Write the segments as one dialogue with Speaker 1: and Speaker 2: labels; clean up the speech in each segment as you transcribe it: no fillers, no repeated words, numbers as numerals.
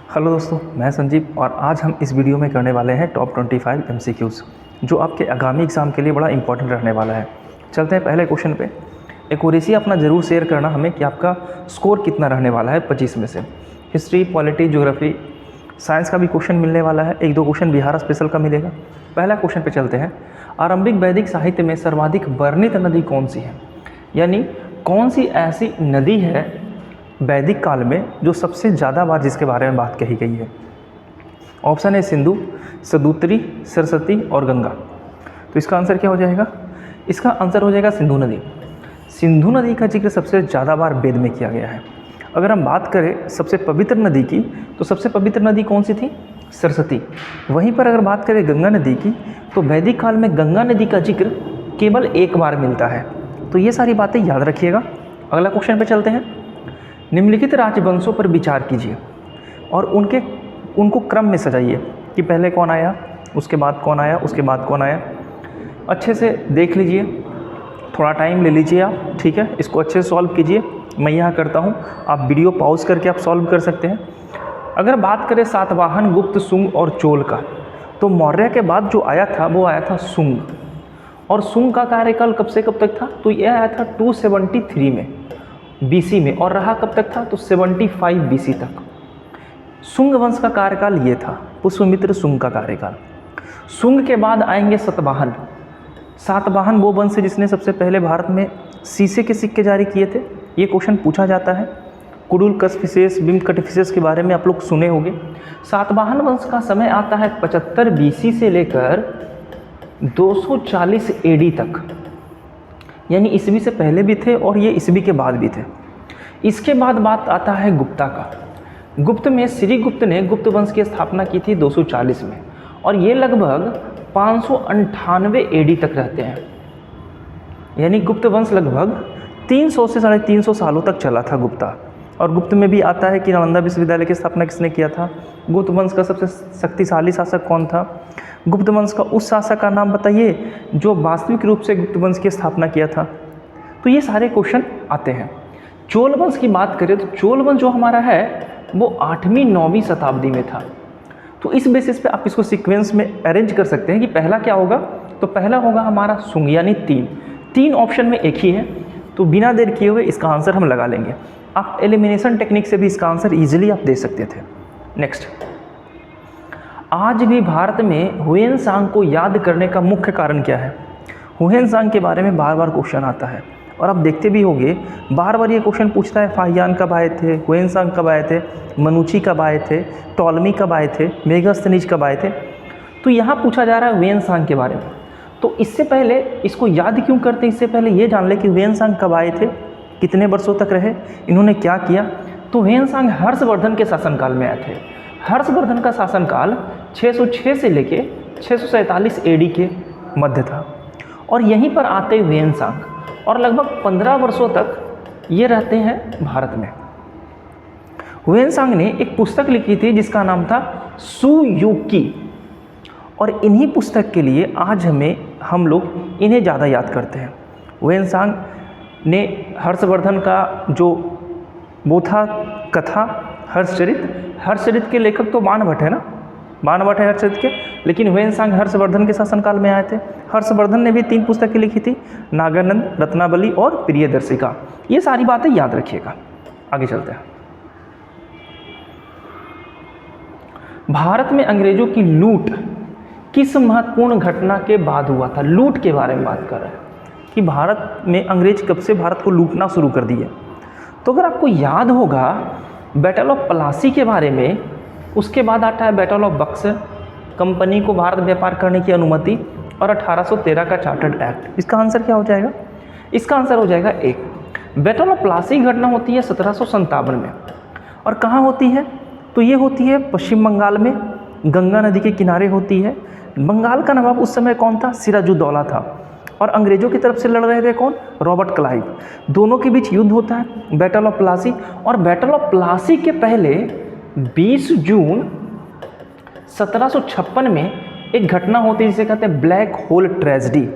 Speaker 1: Hello दोस्तों, मैं संजीव और आज हम इस वीडियो में करने वाले हैं टॉप 25 MCQs जो आपके आगामी एग्ज़ाम के लिए बड़ा इंपॉर्टेंट रहने वाला है। चलते हैं पहले क्वेश्चन पे। एक्यूरेसी अपना ज़रूर शेयर करना हमें कि आपका स्कोर कितना रहने वाला है 25 में से। हिस्ट्री, पॉलिटी, ज्योग्राफी, साइंस का भी क्वेश्चन मिलने वाला है। 1-2 क्वेश्चन बिहार स्पेशल का मिलेगा। पहला क्वेश्चन पे चलते हैं। आरंभिक वैदिक साहित्य में सर्वाधिक वर्णित नदी कौन सी है, यानी कौन सी ऐसी नदी है वैदिक काल में जो सबसे ज़्यादा बार जिसके बारे में बात कही गई है। ऑप्शन है सिंधु, सदुत्री, सरस्वती और गंगा। तो इसका आंसर क्या हो जाएगा? इसका आंसर हो जाएगा सिंधु नदी। सिंधु नदी का जिक्र सबसे ज़्यादा बार वेद में किया गया है। अगर हम बात करें सबसे पवित्र नदी की, तो सबसे पवित्र नदी कौन सी थी? सरस्वती। वहीं पर अगर बात करें गंगा नदी की, तो वैदिक काल में गंगा नदी का जिक्र केवल एक बार मिलता है। तो ये सारी बातें याद रखिएगा। अगला क्वेश्चन पे चलते हैं। निम्नलिखित राजवंशों पर विचार कीजिए और उनको क्रम में सजाइए कि पहले कौन आया, उसके बाद कौन आया, उसके बाद कौन आया। अच्छे से देख लीजिए, थोड़ा टाइम ले लीजिए आप, ठीक है। इसको अच्छे से सॉल्व कीजिए। मैं यहाँ करता हूँ, आप वीडियो पॉज करके आप सॉल्व कर सकते हैं। अगर बात करें सातवाहन, गुप्त, शुंग और चोल का, तो मौर्य के बाद जो आया था वो आया था शुंग। और शुंग का कार्यकाल कब से कब तक था? तो यह आया था 273 में BC में, और रहा कब तक था? तो 75 BC तक। शुंग वंश का कार्यकाल ये था, पुष्यमित्र शुंग का कार्यकाल। शुंग के बाद आएंगे सातवाहन। सातवाहन वो वंश है जिसने सबसे पहले भारत में शीशे के सिक्के जारी किए थे। ये क्वेश्चन पूछा जाता है। कुडुल फिशेस, बिम्ब फिशेस के बारे में आप लोग सुने होंगे। सातवाहन वंश का समय आता है 75 BC से लेकर 240 AD तक, यानी ईस्वी से पहले भी थे और ये ईस्वी के बाद भी थे। इसके बाद बात आता है गुप्ता का। गुप्त में श्री गुप्त ने गुप्त वंश की स्थापना की थी 240 में, और ये लगभग 598 AD तक रहते हैं। यानी गुप्त वंश लगभग 300 से 350 सालों तक चला था गुप्ता। और गुप्त में भी आता है कि नालंदा विश्वविद्यालय की स्थापना किसने किया था। गुप्त वंश का सबसे शक्तिशाली शासक कौन था? गुप्त वंश का उस शासक का नाम बताइए जो वास्तविक रूप से गुप्त वंश की स्थापना किया था। तो ये सारे क्वेश्चन आते हैं। चोल वंश की बात करें तो चोल वंश जो हमारा है वो 8वीं-9वीं शताब्दी में था। तो इस बेसिस पे आप इसको सीक्वेंस में अरेंज कर सकते हैं कि पहला क्या होगा। तो पहला होगा हमारा शुंग, यानी 3 ऑप्शन में एक ही है। तो बिना देर किए हुए इसका आंसर हम लगा लेंगे। आप एलिमिनेशन टेक्निक से भी इसका आंसर ईजिली आप दे सकते थे। नेक्स्ट, आज भी भारत में हुएनसांग को याद करने का मुख्य कारण क्या है? हुएनसांग के बारे में बार बार क्वेश्चन आता है और आप देखते भी होंगे बार बार ये क्वेश्चन पूछता है। फाहियान कब आए थे, हुएनसांग कब आए थे, मनुची कब आए थे, टॉलमी कब आए थे, मेगास्थनीज कब आए थे। तो यहाँ पूछा जा रहा है हुएनसांग के बारे में। तो इससे पहले इसको याद क्यों करते हैं, इससे पहले ये जान ले कि हुएनसांग कब आए थे, कितने वर्षों तक रहे, इन्होंने क्या किया। तो हुएनसांग हर्षवर्धन के शासनकाल में आए थे। हर्षवर्धन का शासनकाल 606 से लेके 647 AD के मध्य था, और यहीं पर आते हुएनसांग और लगभग 15 वर्षों तक ये रहते हैं भारत में। हुएनसांग ने एक पुस्तक लिखी थी जिसका नाम था सुयुकी, और इन्हीं पुस्तक के लिए आज हम लोग इन्हें ज़्यादा याद करते हैं। हुएनसांग ने हर्षवर्धन का जो वो था कथा हर्षचरित के लेखक तो बाणभट्ट है ना, बाणभट्ट है हर्षचरित के, लेकिन हुएनसांग हर्षवर्धन के शासनकाल में आए थे। हर्षवर्धन ने भी 3 पुस्तकें लिखी थी, नागानंद, रत्नावली और प्रियदर्शिका। ये सारी बातें याद रखिएगा। आगे चलते हैं। भारत में अंग्रेजों की लूट किस महत्वपूर्ण घटना के बाद हुआ था? लूट के बारे में बात कर रहे हैं कि भारत में अंग्रेज कब से भारत को लूटना शुरू कर दिए। तो अगर आपको याद होगा बैटल ऑफ प्लासी के बारे में, उसके बाद आता है बैटल ऑफ बक्सर, कंपनी को भारत व्यापार करने की अनुमति, और 1813 का चार्टर्ड एक्ट। इसका आंसर क्या हो जाएगा? इसका आंसर हो जाएगा 1। बैटल ऑफ प्लासी घटना होती है 1757 में, और कहाँ होती है? तो ये होती है पश्चिम बंगाल में, गंगा नदी के किनारे होती है। बंगाल का नवाब उस समय कौन था? सिराजुद्दौला था, और अंग्रेजों की तरफ से लड़ रहे थे कौन? Robert Clive. दोनों के बीच युद्ध होता है, बैटल ऑफ प्लासी। और बैटल ऑफ प्लासी के पहले 20 जून 1756 में एक घटना होती है जिसे कहते हैं black hole tragedy.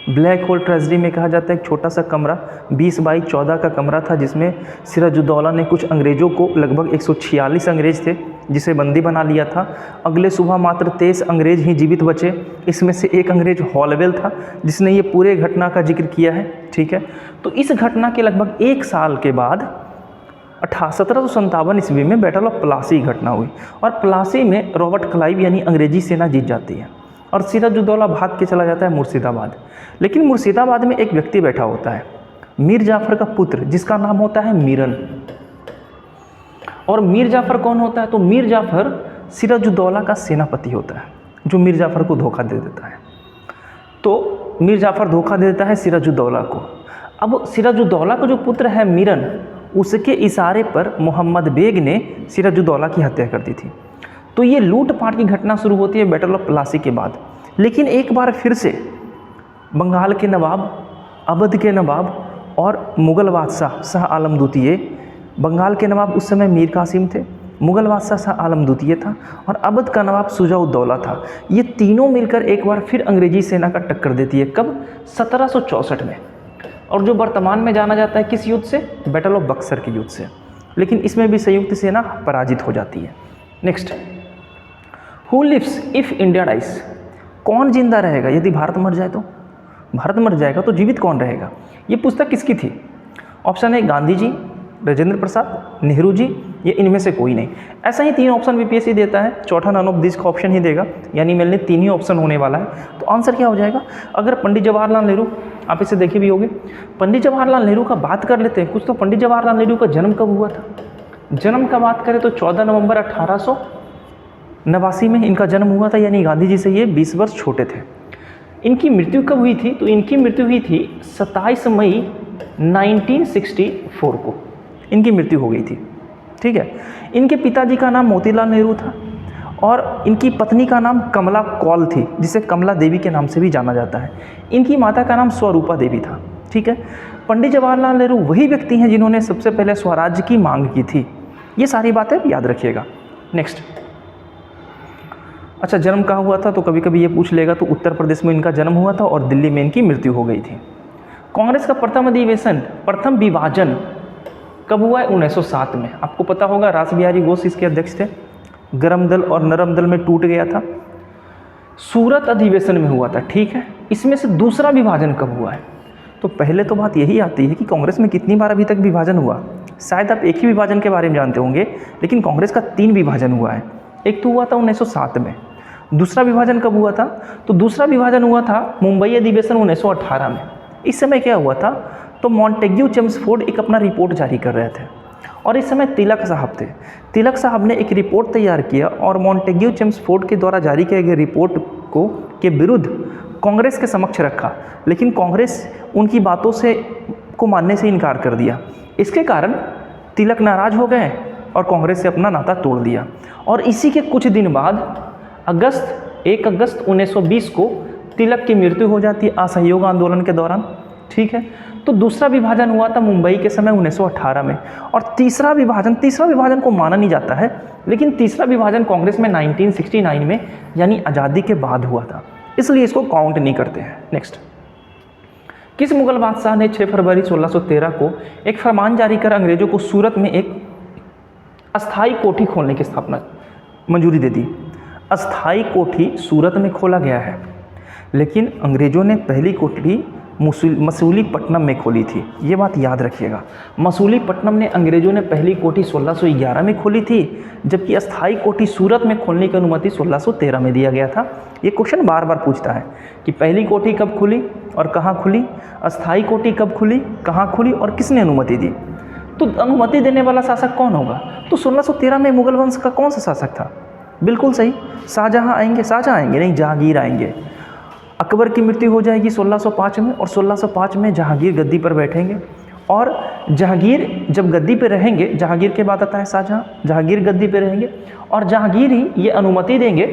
Speaker 1: Black hole treasury में कहा जाता है एक छोटा सा कमरा 20 बाई 14 का कमरा था जिसमें सिराजुद्दौला ने कुछ अंग्रेज़ों को, लगभग 146 अंग्रेज़ थे, जिसे बंदी बना लिया था। अगले सुबह मात्र 23 अंग्रेज ही जीवित बचे। इसमें से एक अंग्रेज हॉलवेल था जिसने ये पूरे घटना का जिक्र किया है। ठीक है, तो इस घटना के लगभग 1 साल के बाद 1757 ईस्वी में बैटल ऑफ प्लासी घटना हुई और प्लासी में रॉबर्ट क्लाइव यानी अंग्रेजी सेना जीत जाती है और सिराजुद्दौला भाग के चला जाता है मुर्शिदाबाद। लेकिन मुर्शिदाबाद में एक व्यक्ति बैठा होता है, मीर जाफ़र का पुत्र, जिसका नाम होता है मीरन। और मीर जाफ़र कौन होता है? तो मीर जाफ़र सिराजुद्दौला का सेनापति होता है जो मीर जाफ़र को धोखा दे देता है। तो मीर जाफ़र धोखा दे देता है सिराजुद्दौला को। अब सिराजुद्दौला का जो पुत्र है मीरन, उसके इशारे पर मोहम्मद बेग ने सिराजुद्दौला की हत्या कर दी थी। तो ये लूटपाट की घटना शुरू होती है बैटल ऑफ प्लासी के बाद। लेकिन एक बार फिर से बंगाल के नवाब, अवध के नवाब और मुग़ल बादशाह शाह आलम द्वितीय, बंगाल के नवाब उस समय मीर कासिम थे, मुग़ल बादशाह शाह आलम द्वितीय था और अवध का नवाब शुजा-उद-दौला था। ये तीनों मिलकर एक बार फिर अंग्रेजी सेना का टक्कर देती है। कब? 1764 में। और जो वर्तमान में जाना जाता है किस युद्ध से? बैटल ऑफ बक्सर के युद्ध से। लेकिन इसमें भी संयुक्त सेना पराजित हो जाती है। Next, who lives if India dies? कौन जिंदा रहेगा यदि भारत मर जाए तो? भारत मर जाएगा तो जीवित कौन रहेगा? ये पुस्तक किसकी थी? ऑप्शन है गांधी जी, राजेंद्र प्रसाद, नेहरू जी, ये इनमें से कोई नहीं। ऐसा ही 3 ऑप्शन बीपीएससी देता है, चौथा नन ऑफ दिस का ऑप्शन ही देगा, यानी मेरे लिए 3 ही ऑप्शन होने वाला है। तो आंसर क्या हो जाएगा? अगर पंडित जवाहरलाल नेहरू, आप इसे देखे भी होंगे, पंडित जवाहरलाल नेहरू का बात कर लेते हैं कुछ। तो पंडित जवाहरलाल नेहरू का जन्म कब हुआ था? जन्म का बात करें तो 14 नवंबर 1889 में इनका जन्म हुआ था, यानी गांधी जी से ये 20 वर्ष छोटे थे। इनकी मृत्यु कब हुई थी? तो इनकी मृत्यु हुई थी 27 मई 1964 को इनकी मृत्यु हो गई थी। ठीक है, इनके पिताजी का नाम मोतीलाल नेहरू था और इनकी पत्नी का नाम कमला कौल थी, जिसे कमला देवी के नाम से भी जाना जाता है। इनकी माता का नाम स्वरूपा देवी था। ठीक है, पंडित जवाहरलाल नेहरू वही व्यक्ति हैं जिन्होंने सबसे पहले स्वराज्य की मांग की थी। ये सारी बातें याद रखिएगा। नेक्स्ट, अच्छा, जन्म कहाँ हुआ था? तो कभी कभी ये पूछ लेगा। तो उत्तर प्रदेश में इनका जन्म हुआ था और दिल्ली में इनकी मृत्यु हो गई थी। कांग्रेस का प्रथम अधिवेशन, प्रथम विभाजन कब हुआ है? 1907 में। आपको पता होगा रास बिहारी घोष इसके अध्यक्ष थे। गरम दल और नरम दल में टूट गया था। सूरत अधिवेशन में हुआ था। ठीक है, इसमें से दूसरा विभाजन कब हुआ है? तो पहले तो बात यही आती है कि कांग्रेस में कितनी बार अभी तक विभाजन हुआ? शायद आप एक ही विभाजन के बारे में जानते होंगे, लेकिन कांग्रेस का 3 विभाजन हुआ है। एक तो हुआ था 1907 में। दूसरा विभाजन कब हुआ था? तो दूसरा विभाजन हुआ था मुंबई अधिवेशन 1918 में। इस समय क्या हुआ था? तो मॉन्टेग्यू चेम्सफोर्ड एक अपना रिपोर्ट जारी कर रहे थे और इस समय तिलक साहब थे। तिलक साहब ने एक रिपोर्ट तैयार किया और मॉन्टेग्यू चेम्सफोर्ड के द्वारा जारी किए गए रिपोर्ट को के विरुद्ध कांग्रेस के समक्ष रखा, लेकिन कांग्रेस उनकी बातों से को मानने से इनकार कर दिया। इसके कारण तिलक नाराज हो गए और कांग्रेस से अपना नाता तोड़ दिया। और इसी के कुछ दिन बाद 1 अगस्त 1920 को तिलक की मृत्यु हो जाती है असहयोग आंदोलन के दौरान। ठीक है, तो दूसरा विभाजन हुआ था मुंबई के समय 1918 में। और तीसरा विभाजन को माना नहीं जाता है, लेकिन तीसरा विभाजन कांग्रेस में 1969 में यानी आज़ादी के बाद हुआ था, इसलिए इसको काउंट नहीं करते हैं। नेक्स्ट, किस मुगल बादशाह ने 6 फरवरी 1613 को एक फरमान जारी कर अंग्रेजों को सूरत में एक अस्थाई कोठी खोलने की स्थापना मंजूरी दे दी? अस्थाई कोठी सूरत में खोला गया है, लेकिन अंग्रेजों ने पहली कोठी मसूलीपट्टनम में खोली थी। ये बात याद रखिएगा। मसूलीपट्टनम ने अंग्रेजों ने पहली कोठी 1611 में खोली थी, जबकि अस्थाई कोठी सूरत में खोलने की अनुमति 1613 में दिया गया था। ये क्वेश्चन बार बार पूछता है कि पहली कोठी कब खुली और कहाँ खुली, अस्थाई कोठी कब खुली, कहाँ खुली और किसने अनुमति दी। तो अनुमति देने वाला शासक कौन होगा? तो 1613 में मुगल वंश का कौन सा शासक था? बिल्कुल सही, शाहजहाँ आएंगे। शाहजहाँ आएंगे नहीं, जहांगीर आएंगे। अकबर की मृत्यु हो जाएगी 1605 में और 1605 में जहांगीर गद्दी पर बैठेंगे। और जहांगीर जब गद्दी पे रहेंगे, जहांगीर के बाद आता है शाहजहाँ, जहांगीर गद्दी पे रहेंगे और जहांगीर ही ये अनुमति देंगे।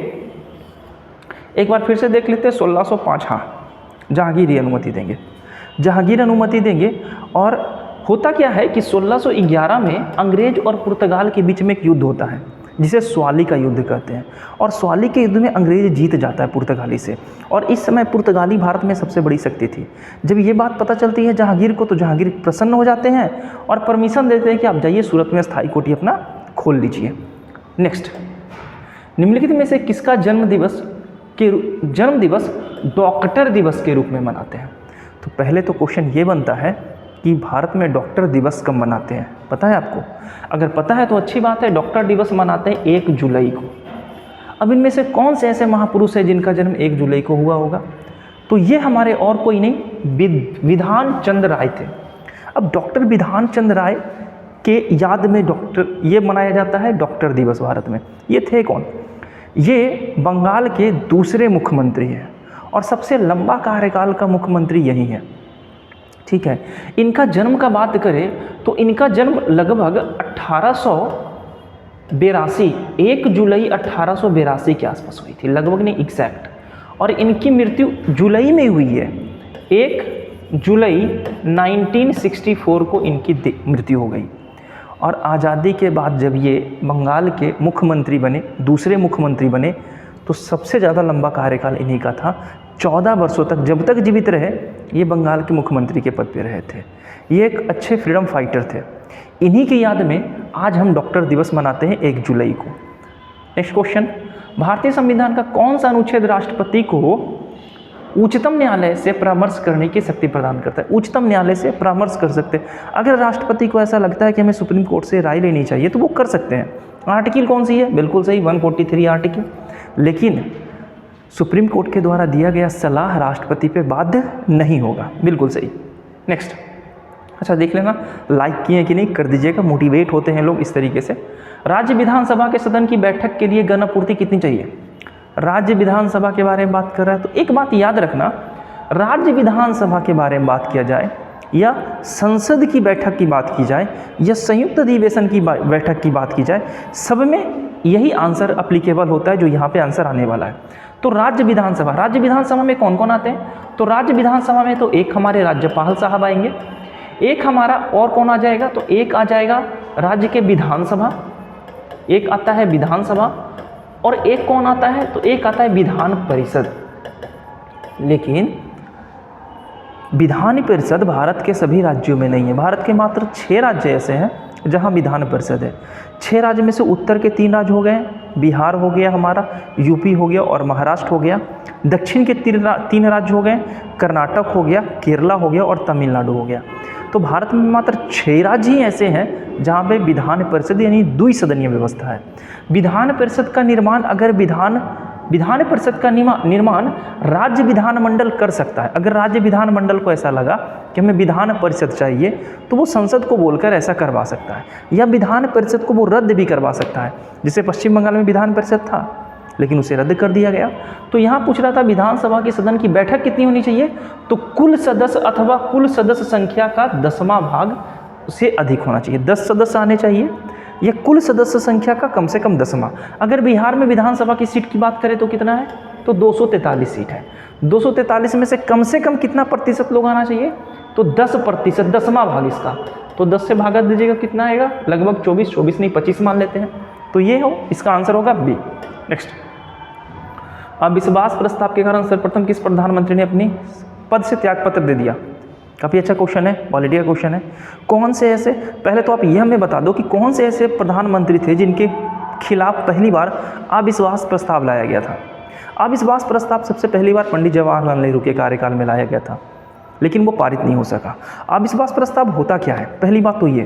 Speaker 1: एक बार फिर से देख लेते हैं 1605, हाँ, जहांगीर ही अनुमति देंगे। जहांगीर अनुमति देंगे और होता क्या है कि 1611 में अंग्रेज और पुर्तगाल के बीच में एक युद्ध होता है जिसे स्वाली का युद्ध कहते हैं। और स्वाली के युद्ध में अंग्रेज जीत जाता है पुर्तगाली से, और इस समय पुर्तगाली भारत में सबसे बड़ी शक्ति थी। जब ये बात पता चलती है जहांगीर को, तो जहांगीर प्रसन्न हो जाते हैं और परमिशन देते हैं कि आप जाइए सूरत में स्थायी कोठी अपना खोल लीजिए। नेक्स्ट, निम्नलिखित में से किसका जन्म दिवस डॉक्टर दिवस के रूप में मनाते हैं? तो पहले तो क्वेश्चन ये बनता है कि भारत में डॉक्टर दिवस कब मनाते हैं, पता है आपको? अगर पता है तो अच्छी बात है। डॉक्टर दिवस मनाते हैं 1 जुलाई को। अब इनमें से कौन से ऐसे महापुरुष हैं जिनका जन्म 1 जुलाई को हुआ होगा? तो ये हमारे और कोई नहीं, विधान चंद राय थे। अब डॉक्टर विधान चंद राय के याद में ये मनाया जाता है डॉक्टर दिवस भारत में। ये थे कौन? ये बंगाल के दूसरे मुख्यमंत्री हैं और सबसे लंबा कार्यकाल का मुख्यमंत्री यही है, ठीक है। इनका जन्म का बात करें तो इनका जन्म लगभग 1882 1 जुलाई 1882 के आसपास हुई थी, लगभग नहीं एग्जैक्ट। और इनकी मृत्यु जुलाई में हुई है, 1 जुलाई 1964 को इनकी मृत्यु हो गई। और आज़ादी के बाद जब ये बंगाल के मुख्यमंत्री बने, दूसरे मुख्यमंत्री बने, तो सबसे ज़्यादा लंबा कार्यकाल इन्हीं का था। 14 वर्षों तक, जब तक जीवित रहे, ये बंगाल के मुख्यमंत्री के पद पर रहे थे। ये एक अच्छे फ्रीडम फाइटर थे। इन्हीं की याद में आज हम डॉक्टर दिवस मनाते हैं 1 जुलाई को। नेक्स्ट क्वेश्चन, भारतीय संविधान का कौन सा अनुच्छेद राष्ट्रपति को उच्चतम न्यायालय से परामर्श करने की शक्ति प्रदान करता है? उच्चतम न्यायालय से परामर्श कर सकते हैं। अगर राष्ट्रपति को ऐसा लगता है कि हमें सुप्रीम कोर्ट से राय लेनी चाहिए तो वो कर सकते हैं। आर्टिकल कौन सी है? बिल्कुल सही, 143 आर्टिकल। लेकिन सुप्रीम कोर्ट के द्वारा दिया गया सलाह राष्ट्रपति पे बाध्य नहीं होगा, बिल्कुल सही। नेक्स्ट, अच्छा देख लेना, लाइक किए कि नहीं कर दीजिएगा, मोटिवेट होते हैं लोग इस तरीके से। राज्य विधानसभा के सदन की बैठक के लिए गणपूर्ति कितनी चाहिए? राज्य विधानसभा के बारे में बात कर रहा है तो एक बात याद रखना, राज्य विधानसभा के बारे में बात किया जाए या संसद की बैठक की बात की जाए या संयुक्त अधिवेशन की बैठक की बात की जाए, सब में यही आंसर अप्लीकेबल होता है जो यहाँ पे आंसर आने वाला है। तो राज्य विधानसभा में कौन कौन आते हैं? तो राज्य विधानसभा में तो एक हमारे राज्यपाल साहब आएंगे, एक हमारा और कौन आ जाएगा? तो एक आ जाएगा राज्य के विधानसभा, एक आता है विधानसभा, और एक कौन आता है? तो एक आता है विधान परिषद। लेकिन विधान परिषद भारत के सभी राज्यों में नहीं है। भारत के मात्र 6 राज्य ऐसे हैं जहां विधान परिषद है। 6 राज्य में से उत्तर के 3 राज्य हो गए, बिहार हो गया हमारा, यूपी हो गया और महाराष्ट्र हो गया। दक्षिण के 3 राज्य हो गए, कर्नाटक हो गया, केरला हो गया और तमिलनाडु हो गया। तो भारत में मात्र 6 राज्य ही ऐसे हैं जहाँ पे विधान परिषद यानी द्विसदनीय व्यवस्था है। विधान परिषद का निर्माण अगर विधान परिषद का निर्माण राज्य विधानमंडल कर सकता है। अगर राज्य विधानमंडल को ऐसा लगा कि हमें विधान परिषद चाहिए तो वो संसद को बोलकर ऐसा करवा सकता है, या विधान परिषद को वो रद्द भी करवा सकता है। जैसे पश्चिम बंगाल में विधान परिषद था लेकिन उसे रद्द कर दिया गया। तो यहाँ पूछ रहा था विधानसभा के सदन की बैठक कितनी होनी चाहिए? तो कुल सदस्य अथवा कुल सदस्य संख्या का 10वां भाग से अधिक होना चाहिए। 10 सदस्य आने चाहिए या कुल सदस्य संख्या का कम से कम 10वां। अगर बिहार में विधानसभा की सीट की बात करें तो कितना है? तो 243 सीट है। 243 में से कम कितना प्रतिशत लोग आना चाहिए? तो 10%, 10वां भाग इसका। तो 10 से भागा दीजिएगा, कितना आएगा? लगभग 24 नहीं 25 मान लेते हैं। तो ये हो, इसका आंसर होगा बी। नेक्स्ट, अविश्वास प्रस्ताव के कारण सर्वप्रथम किस प्रधानमंत्री ने अपनी पद से त्यागपत्र दे दिया? काफ़ी अच्छा क्वेश्चन है, पॉलिटी का क्वेश्चन है। कौन से ऐसे, पहले तो आप ये हमें बता दो कि कौन से ऐसे प्रधानमंत्री थे जिनके खिलाफ पहली बार अविश्वास प्रस्ताव लाया गया था? अविश्वास प्रस्ताव सबसे पहली बार पंडित जवाहरलाल नेहरू के कार्यकाल में लाया गया था, लेकिन वो पारित नहीं हो सका। अविश्वास प्रस्ताव होता क्या है? पहली बात तो ये,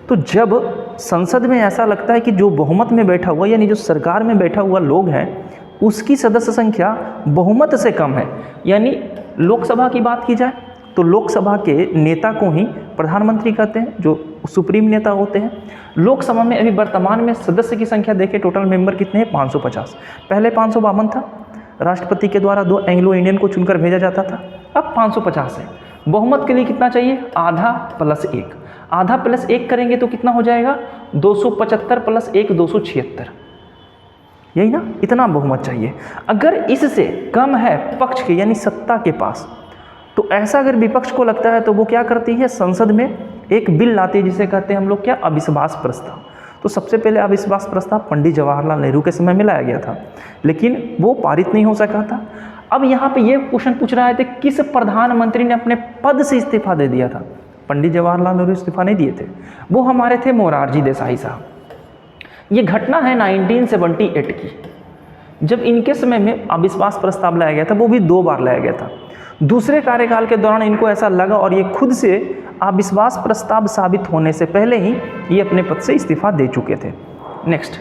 Speaker 1: तो जब संसद में ऐसा लगता है कि जो बहुमत में बैठा हुआ यानी जो सरकार में बैठा हुआ लोग हैं उसकी सदस्य संख्या बहुमत से कम है, यानी लोकसभा की बात की जाए तो लोकसभा के नेता को ही प्रधानमंत्री कहते हैं, जो सुप्रीम नेता होते हैं। लोकसभा में अभी वर्तमान में सदस्य की संख्या देखें, टोटल मेंबर कितने हैं? 550। पहले 552 था, राष्ट्रपति के द्वारा 2 एंग्लो इंडियन को चुनकर भेजा जाता था, अब 550 है। बहुमत के लिए कितना चाहिए? आधा प्लस 1। आधा प्लस 1 करेंगे तो कितना हो जाएगा? 275 प्लस 1 276, यही ना, इतना बहुमत चाहिए। अगर इससे कम है पक्ष के यानी सत्ता के पास, तो ऐसा अगर विपक्ष को लगता है तो वो क्या करती है? संसद में एक बिल लाती है जिसे कहते हैं हम लोग क्या? अविश्वास प्रस्ताव। तो सबसे पहले अविश्वास प्रस्ताव पंडित जवाहरलाल नेहरू के समय में लाया गया था, लेकिन वो पारित नहीं हो सका था। अब यहाँ पे ये क्वेश्चन पूछ रहा है कि किस प्रधानमंत्री ने अपने पद से इस्तीफा दे दिया था? पंडित जवाहरलाल नेहरू इस्तीफा नहीं दिए थे, वो हमारे थे मोरारजी देसाई साहब। ये घटना है 1978 की, जब इनके समय में अविश्वास प्रस्ताव लाया गया था वो भी 2 बार लाया गया था। दूसरे कार्यकाल के दौरान इनको ऐसा लगा और ये खुद से अविश्वास प्रस्ताव साबित होने से पहले ही ये अपने पद से इस्तीफा दे चुके थे। नेक्स्ट,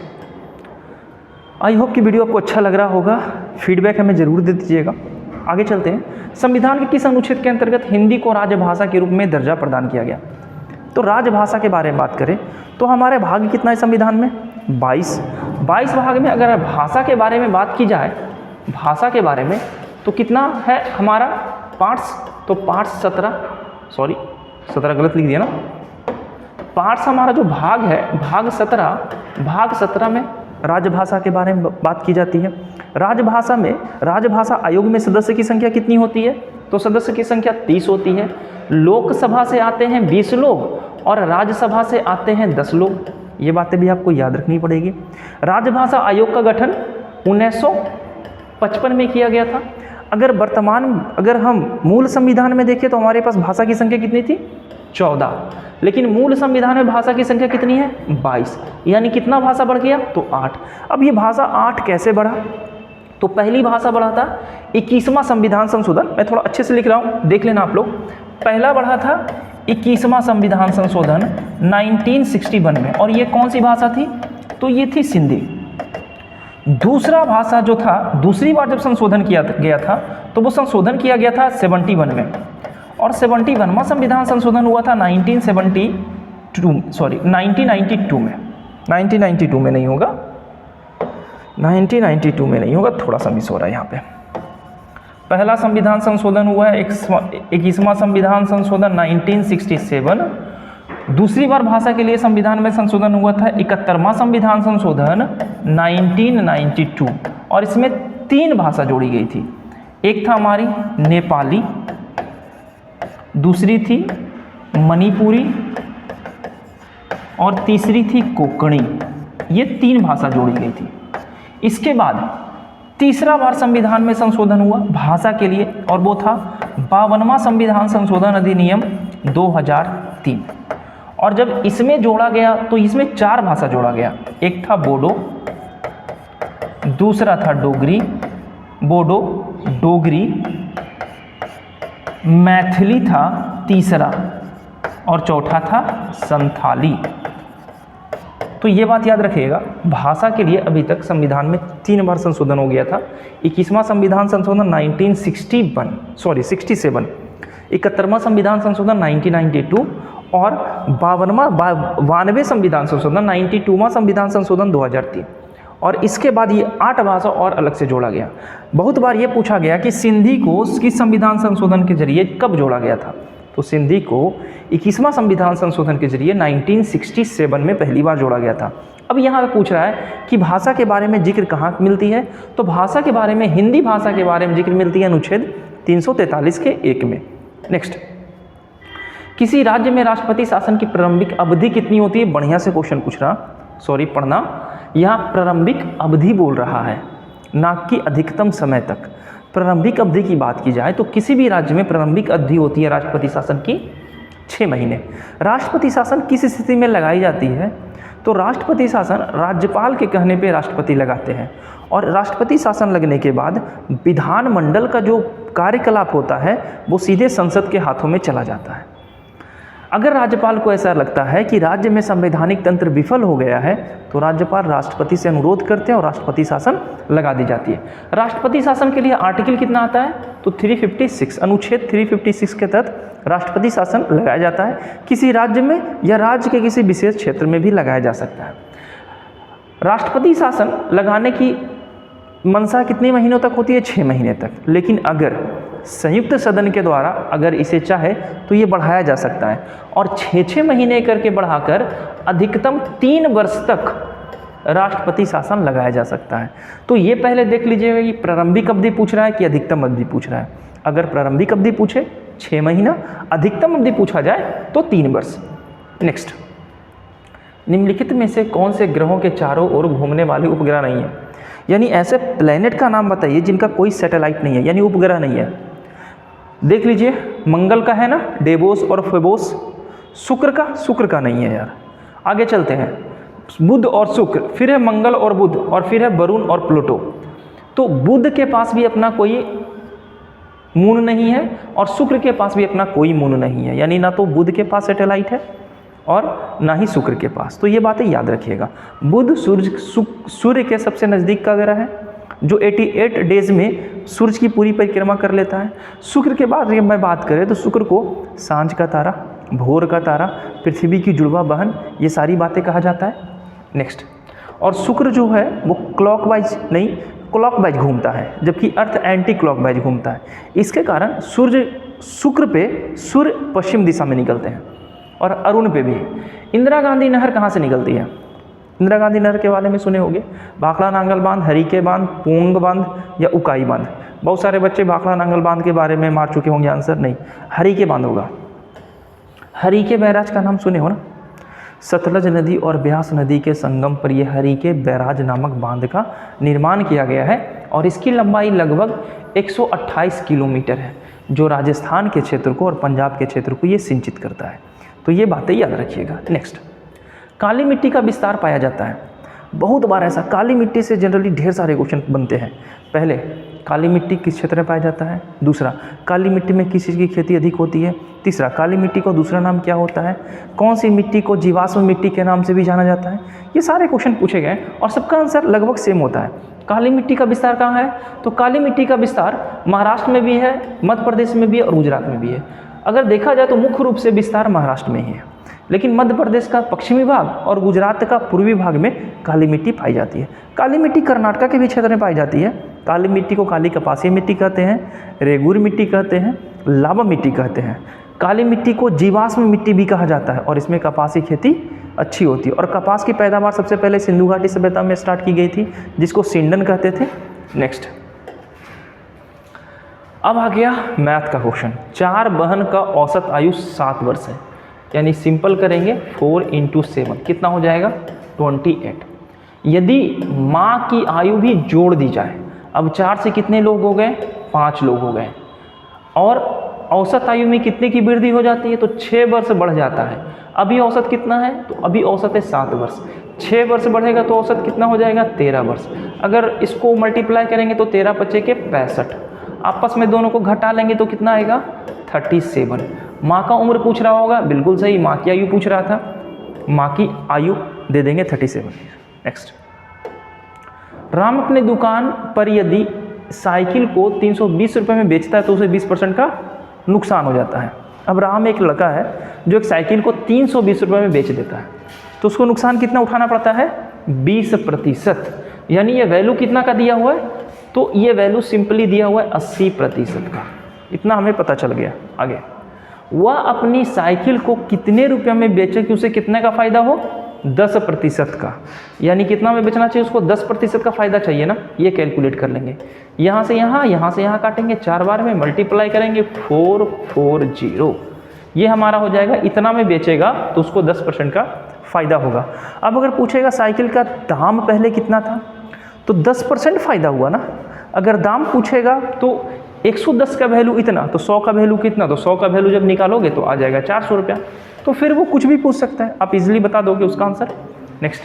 Speaker 1: आई होप कि वीडियो आपको अच्छा लग रहा होगा, फीडबैक हमें ज़रूर दे दीजिएगा। आगे चलते हैं। संविधान के किस अनुच्छेद के अंतर्गत हिंदी को राजभाषा के रूप में दर्जा प्रदान किया गया? तो राजभाषा के बारे में बात करें तो हमारे भाग कितना है संविधान में? 22 भाग में अगर भाषा के बारे में बात की जाए, भाषा के बारे में, तो कितना है हमारा पार्ट्स? तो पार्ट्स 17 गलत लिख दिया ना। पार्ट्स हमारा जो भाग है, भाग 17 में राजभाषा के बारे में बात की जाती है। राजभाषा में, राजभाषा आयोग में सदस्य की संख्या कितनी होती है? तो सदस्य की संख्या 30 होती है। लोकसभा से आते हैं 20 लोग और राज्यसभा से आते हैं 10 लोग। ये बातें भी आपको याद रखनी पड़ेगी। राजभाषा आयोग का गठन 1955 में किया गया था। अगर हम मूल संविधान में देखें तो हमारे पास भाषा की संख्या कितनी थी? 14, लेकिन मूल संविधान में भाषा की संख्या कितनी है? 22, यानी कितना भाषा बढ़ गया? तो 8। अब ये भाषा 8 कैसे बढ़ा? तो पहली भाषा बढ़ा था 21वां संविधान संशोधन, मैं थोड़ा अच्छे से लिख रहा हूँ, देख लेना आप लोग। पहला बढ़ा था 21वां संविधान संशोधन 1961 में, और ये कौन सी भाषा थी? तो ये थी सिंधी। दूसरा भाषा जो था, दूसरी बार जब संशोधन किया गया था तो वो संशोधन किया गया था 71 में, और 71वां संविधान संशोधन हुआ था 1992 में। 1992 में नहीं होगा, 1992 में नहीं होगा, थोड़ा सा मिस हो रहा है यहाँ पे। पहला संविधान संशोधन हुआ है 21वां संविधान संशोधन 1967। दूसरी बार भाषा के लिए संविधान में संशोधन हुआ था 71वां संविधान संशोधन 1992, और इसमें 3 भाषा जोड़ी गई थी। एक था हमारी नेपाली, दूसरी थी मणिपुरी और तीसरी थी कोंकणी। ये 3 भाषा जोड़ी गई थी। इसके बाद तीसरा बार संविधान में संशोधन हुआ भाषा के लिए, और वो था 52वां संविधान संशोधन अधिनियम 2003। और जब इसमें जोड़ा गया तो इसमें 4 भाषा जोड़ा गया। एक था बोडो, दूसरा था डोगरी, मैथिली था तीसरा, और चौथा था संथाली। तो ये बात याद रखिएगा, भाषा के लिए अभी तक संविधान में 3 बार संशोधन हो गया था। 21वां संविधान संशोधन 1967, 71वां संविधान संशोधन 1992 और 92वां संविधान संशोधन 92वां संविधान संशोधन 2003। और इसके बाद ये 8 भाषा और अलग से जोड़ा गया। बहुत बार ये पूछा गया कि सिंधी को किस संविधान संशोधन के जरिए कब जोड़ा गया था? तो सिंधी को 21वां संविधान संशोधन के जरिए 1967 में पहली बार जोड़ा गया था। अब यहाँ पे पूछ रहा है कि भाषा के बारे में जिक्र कहाँ मिलती है? तो भाषा के बारे में, हिंदी भाषा के बारे में जिक्र मिलती है अनुच्छेद 343 के 1 में। नेक्स्ट, किसी राज्य में राष्ट्रपति शासन की प्रारंभिक अवधि कितनी होती है? बढ़िया से क्वेश्चन पूछ रहा, पढ़ना। यहाँ प्रारंभिक अवधि बोल रहा है, ना कि अधिकतम समय तक। प्रारंभिक अवधि की बात की जाए तो किसी भी राज्य में प्रारंभिक अवधि होती है राष्ट्रपति शासन की 6 महीने। राष्ट्रपति शासन किस स्थिति में लगाई जाती है? तो राष्ट्रपति शासन राज्यपाल के कहने पे राष्ट्रपति लगाते हैं, और राष्ट्रपति शासन लगने के बाद विधानमंडल का जो कार्यकलाप होता है वो सीधे संसद के हाथों में चला जाता है। अगर राज्यपाल को ऐसा लगता है कि राज्य में संवैधानिक तंत्र विफल हो गया है तो राज्यपाल राष्ट्रपति से अनुरोध करते हैं और राष्ट्रपति शासन लगा दी जाती है। राष्ट्रपति शासन के लिए आर्टिकल कितना आता है? तो 356, अनुच्छेद 356 के तहत राष्ट्रपति शासन लगाया जाता है। किसी राज्य में या राज्य के किसी विशेष क्षेत्र में भी लगाया जा सकता है। राष्ट्रपति शासन लगाने की मंशा कितने महीनों तक होती है? 6 महीने तक। लेकिन अगर संयुक्त सदन के द्वारा अगर इसे चाहे तो ये बढ़ाया जा सकता है, और 6 महीने करके बढ़ाकर अधिकतम 3 वर्ष तक राष्ट्रपति शासन लगाया जा सकता है। तो ये पहले देख लीजिएगा कि प्रारंभिक अवधि पूछ रहा है कि अधिकतम अवधि पूछ रहा है। अगर प्रारंभिक अवधि पूछे 6 महीना, अधिकतम अवधि पूछा जाए तो 3 वर्ष। नेक्स्ट, निम्नलिखित में से कौन से ग्रहों के चारों ओर घूमने वाले उपग्रह नहीं है? यानी ऐसे प्लेनेट का नाम बताइए जिनका कोई सैटेलाइट नहीं है, यानी उपग्रह नहीं है। देख लीजिए, मंगल का है ना, डेवोस और फेबोस। शुक्र का नहीं है यार। आगे चलते हैं, बुध और शुक्र, फिर है मंगल और बुध, और फिर है वरुण और प्लूटो। तो बुध के पास भी अपना कोई मून नहीं है और शुक्र के पास भी अपना कोई मून नहीं है, यानी ना तो बुध के पास सैटेलाइट है और ना ही शुक्र के पास। तो ये बातें याद रखिएगा। बुध सूर्य के सबसे नज़दीक का ग्रह है जो 88 डेज में सूर्य की पूरी परिक्रमा कर लेता है। शुक्र के बाद जब मैं बात करें तो शुक्र को सांझ का तारा, भोर का तारा, पृथ्वी की जुड़वा बहन, ये सारी बातें कहा जाता है। नेक्स्ट, और शुक्र जो है वो क्लॉकवाइज नहीं क्लॉकवाइज घूमता है, जबकि अर्थ एंटी क्लॉकवाइज घूमता है। इसके कारण शुक्र पे सूर्य पश्चिम दिशा में निकलते हैं और अरुण पे भी। इंदिरा गांधी नहर कहाँ से निकलती है? इंदिरा गांधी नहर के बारे में सुने होंगे, भाखड़ा नांगल बांध, हरिके बांध, पोंग बांध या उकाई बांध। बहुत सारे बच्चे भाखड़ा नांगल बांध के बारे में मार चुके होंगे, आंसर नहीं, हरिके बांध होगा। हरिके बैराज का नाम सुने हो ना? सतलज नदी और ब्यास नदी के संगम पर यह हरिके बैराज नामक बांध का निर्माण किया गया है और इसकी लंबाई लगभग 128 किलोमीटर है, जो राजस्थान के क्षेत्र को और पंजाब के क्षेत्र को ये सिंचित करता है। तो ये बातें याद रखिएगा। नेक्स्ट, काली मिट्टी का विस्तार पाया जाता है। बहुत बार ऐसा काली मिट्टी से जनरली ढेर सारे क्वेश्चन बनते हैं। पहले, काली मिट्टी किस क्षेत्र में पाया जाता है? दूसरा, काली मिट्टी में किस चीज़ की खेती अधिक होती है? तीसरा, काली मिट्टी को दूसरा नाम क्या होता है? कौन सी मिट्टी को जीवाश्म मिट्टी के नाम से भी जाना जाता है? ये सारे क्वेश्चन पूछे गए और सबका आंसर लगभग सेम होता है। काली मिट्टी का विस्तार कहाँ है? तो काली मिट्टी का विस्तार महाराष्ट्र में भी है, मध्य प्रदेश में भी है और गुजरात में भी है। अगर देखा जाए तो मुख्य रूप से विस्तार महाराष्ट्र में ही है, लेकिन मध्य प्रदेश का पश्चिमी भाग और गुजरात का पूर्वी भाग में काली मिट्टी पाई जाती है। काली मिट्टी कर्नाटक के भी क्षेत्र में पाई जाती है। काली मिट्टी को काली कपासी मिट्टी कहते हैं, रेगूर मिट्टी कहते हैं, लावा मिट्टी कहते हैं। काली मिट्टी को जीवाश्म मिट्टी भी कहा जाता है और इसमें कपासी खेती अच्छी होती है और कपास की पैदावार सबसे पहले सिंधु घाटी सभ्यता में स्टार्ट की गई थी, जिसको सिंडन कहते थे। नेक्स्ट, अब आ गया मैथ का क्वेश्चन। 4 बहन का औसत आयु 7 वर्ष है, यानी सिंपल करेंगे 4 × 7 कितना हो जाएगा? 28। यदि माँ की आयु भी जोड़ दी जाए, अब 4 से कितने लोग हो गए? 5 लोग हो गए, और औसत आयु में कितने की वृद्धि हो जाती है? तो 6 वर्ष बढ़ जाता है। अभी औसत कितना है? तो अभी औसत है 7 वर्ष। 6 वर्ष बढ़ेगा तो औसत कितना हो जाएगा? 13 वर्ष। अगर इसको मल्टीप्लाई करेंगे तो 13 × 5 = 65। आपस में दोनों को घटा लेंगे तो कितना आएगा? 37। माँ का उम्र पूछ रहा होगा, बिल्कुल सही, माँ की आयु पूछ रहा था, माँ की आयु दे देंगे 37। नेक्स्ट, राम अपने दुकान पर यदि साइकिल को 320 रुपये में बेचता है तो उसे 20% का नुकसान हो जाता है। अब राम एक लड़का है जो एक साइकिल को 320 रुपये में बेच देता है, तो उसको नुकसान कितना उठाना पड़ता है? 20%। यानी ये वैल्यू कितना का दिया हुआ है? तो ये वैल्यू सिंपली दिया हुआ है 80% का। इतना हमें पता चल गया। आगे, वह अपनी साइकिल को कितने रुपये में बेचे कि उसे कितने का फ़ायदा हो? 10% का। यानी कितना में बेचना चाहिए उसको? 10% का फ़ायदा चाहिए ना। ये कैलकुलेट कर लेंगे, यहाँ से यहाँ काटेंगे, 4 बार में मल्टीप्लाई करेंगे 440। ये हमारा हो जाएगा, इतना में बेचेगा तो उसको 10% का फ़ायदा होगा। अब अगर पूछेगा साइकिल का दाम पहले कितना था, तो 10% फ़ायदा हुआ ना। अगर दाम पूछेगा तो 110 का वैल्यू इतना, तो 100 का वैल्यू कितना, तो 100 का वैल्यू जब निकालोगे तो आ जाएगा 400 रुपया। तो फिर वो कुछ भी पूछ सकता है, आप इजीली बता दोगे उसका आंसर। नेक्स्ट,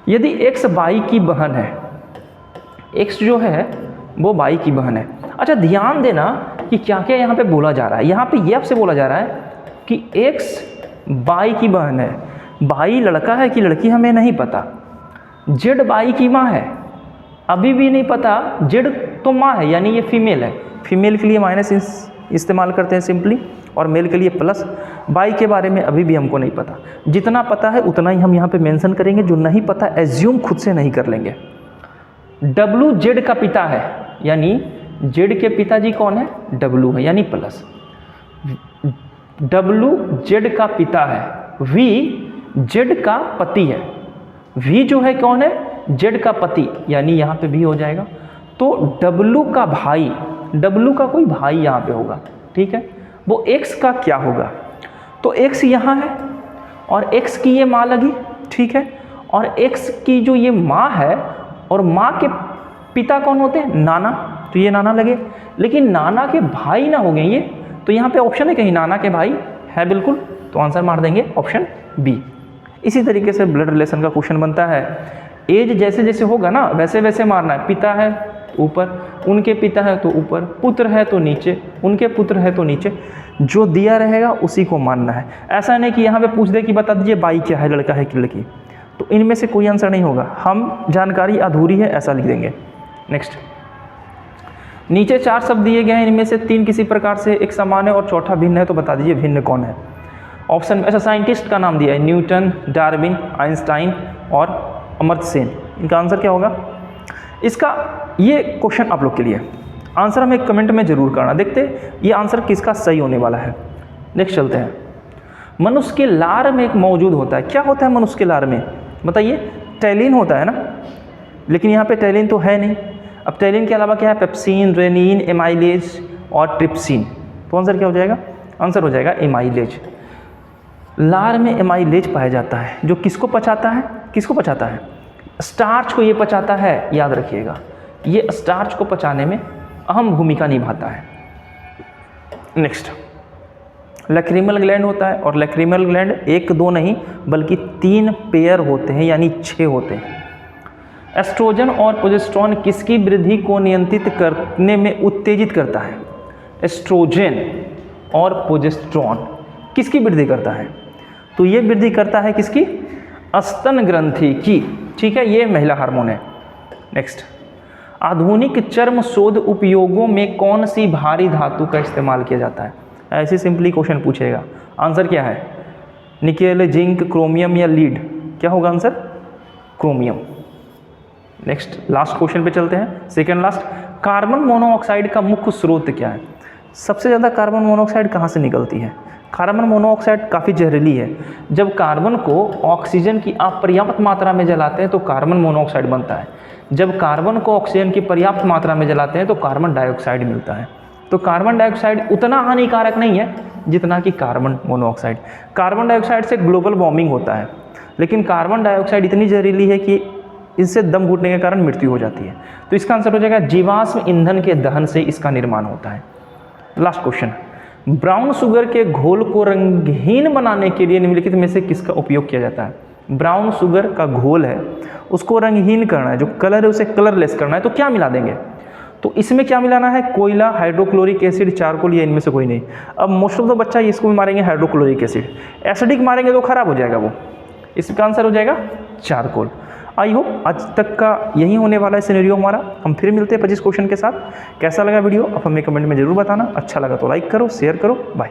Speaker 1: यदि x बाई की बहन है, x जो है वो बाई की बहन है। अच्छा, ध्यान देना कि क्या क्या यहाँ पे बोला जा रहा है। यहाँ पे ये आपसे बोला जा रहा है कि x बाई की बहन है। बाई लड़का है कि लड़की हमें नहीं पता, जेड बाई की माँ है अभी भी नहीं पता, जेड तो माँ है यानी ये फीमेल है। फीमेल के लिए माइनस इस्तेमाल करते हैं सिंपली, और मेल के लिए प्लस। बाई के बारे में अभी भी हमको नहीं पता, जितना पता है उतना ही हम यहाँ पे मेंशन करेंगे, जो नहीं पता एज्यूम खुद से नहीं कर लेंगे। डब्लू जेड का पिता है, यानी जेड के पिताजी कौन है? डब्लू है, यानी प्लस। डब्लू जेड का पिता है, वी जेड का पति है। वी जो है कौन है? जेड का पति, यानी यहाँ पे भी हो जाएगा। तो डब्लू का भाई, डब्लू का कोई भाई यहाँ पे होगा, ठीक है। वो एक्स का क्या होगा? तो एक्स यहाँ है और एक्स की ये माँ लगी, ठीक है। और एक्स की जो ये माँ है और माँ के पिता कौन होते हैं? नाना, तो ये नाना लगे। लेकिन नाना के भाई ना हो गए ये, तो यहाँ पे ऑप्शन है कहीं नाना के भाई है, बिल्कुल, तो आंसर मार देंगे ऑप्शन बी। इसी तरीके से ब्लड रिलेशन का क्वेश्चन बनता है। एज जैसे जैसे होगा ना वैसे वैसे मारना है। पिता है ऊपर, उनके पिता है तो ऊपर, पुत्र है तो नीचे, उनके पुत्र है तो नीचे, जो दिया रहेगा उसी को मानना है। ऐसा नहीं कि यहाँ पे पूछ दे कि बता दीजिए बाई क्या है, लड़का है कि लड़की, तो इनमें से कोई आंसर नहीं होगा, हम जानकारी अधूरी है ऐसा लिख देंगे। नेक्स्ट, नीचे 4 शब्द दिए गए हैं, इनमें से 3 किसी प्रकार से एक समान है और चौथा भिन्न है, तो बता दीजिए भिन्न कौन है। ऑप्शन, अच्छा साइंटिस्ट का नाम दिया है, न्यूटन, डार्विन, आइंस्टाइन और अमर्त्य सेन। इनका आंसर क्या होगा? इसका ये क्वेश्चन आप लोग के लिए आंसर हमें कमेंट में जरूर करना, देखते ये आंसर किसका सही होने वाला है। नेक्स्ट चलते हैं, मनुष्य के लार में एक मौजूद होता है, क्या होता है मनुष्य के लार में बताइए? टैलिन होता है ना, लेकिन यहाँ पे टैलिन तो है नहीं। अब टैलिन के अलावा क्या है? पेप्सिन, रेनिन, एमाइलेज और ट्रिप्सिन। तो आंसर क्या हो जाएगा? आंसर हो जाएगा एमाइलेज। लार में एमाइलेज पाया जाता है, जो किसको पचाता है? किसको पचाता है? स्टार्च को ये पचाता है, याद रखिएगा, ये स्टार्च को पचाने में अहम भूमिका निभाता है। नेक्स्ट, लैक्रिमल ग्लैंड होता है, और लैक्रिमल ग्लैंड 1-2 नहीं बल्कि 3 पेयर होते हैं, यानी 6 होते हैं। एस्ट्रोजन और प्रोजेस्टेरोन किसकी वृद्धि को नियंत्रित करने में उत्तेजित करता है? एस्ट्रोजन और प्रोजेस्टेरोन किसकी वृद्धि करता है? तो ये वृद्धि करता है किसकी? स्तन ग्रंथि की, ठीक है, ये महिला हार्मोन है। नेक्स्ट, आधुनिक चर्म शोध उपयोगों में कौन सी भारी धातु का इस्तेमाल किया जाता है? ऐसे सिंपली क्वेश्चन पूछेगा, आंसर क्या है? निकेल, जिंक, क्रोमियम या लीड? क्या होगा answer? Chromium. Next, last question पे चलते हैं, सेकंड लास्ट। कार्बन मोनोऑक्साइड का मुख्य स्रोत क्या है? सबसे ज़्यादा कार्बन मोनोऑक्साइड कहाँ से निकलती है? कार्बन मोनोऑक्साइड काफ़ी जहरीली है। जब कार्बन को ऑक्सीजन की अपर्याप्त मात्रा में जलाते हैं तो कार्बन मोनोऑक्साइड बनता है। जब कार्बन को ऑक्सीजन की पर्याप्त मात्रा में जलाते हैं तो कार्बन डाइऑक्साइड मिलता है। तो कार्बन डाइऑक्साइड उतना हानिकारक नहीं है जितना कि कार्बन मोनोऑक्साइड। कार्बन डाइऑक्साइड से ग्लोबल वार्मिंग होता है, लेकिन कार्बन डाइऑक्साइड इतनी जहरीली है कि इससे दम घुटने के कारण मृत्यु हो जाती है। तो इसका आंसर हो जाएगा जीवाश्म ईंधन के दहन से इसका निर्माण होता है। लास्ट क्वेश्चन, ब्राउन शुगर के घोल को रंगहीन बनाने के लिए निम्नलिखित में से किसका उपयोग किया जाता है? ब्राउन शुगर का घोल है, उसको रंगहीन करना है, जो कलर है उसे कलरलेस करना है, तो क्या मिला देंगे? तो इसमें क्या मिलाना है? कोयला, हाइड्रोक्लोरिक एसिड, चारकोल, या इनमें से कोई नहीं। अब मोस्ट ऑफ द बच्चा इसको भी मारेंगे हाइड्रोक्लोरिक एसिड, एसिडिक मारेंगे तो खराब हो जाएगा वो। इसका आंसर हो जाएगा चारकोल। आई होप आज तक का यही होने वाला है सिनेरियो हमारा। हम फिर मिलते हैं 25 क्वेश्चन के साथ। कैसा लगा वीडियो आप हमें कमेंट में जरूर बताना। अच्छा लगा तो लाइक करो, शेयर करो। बाय।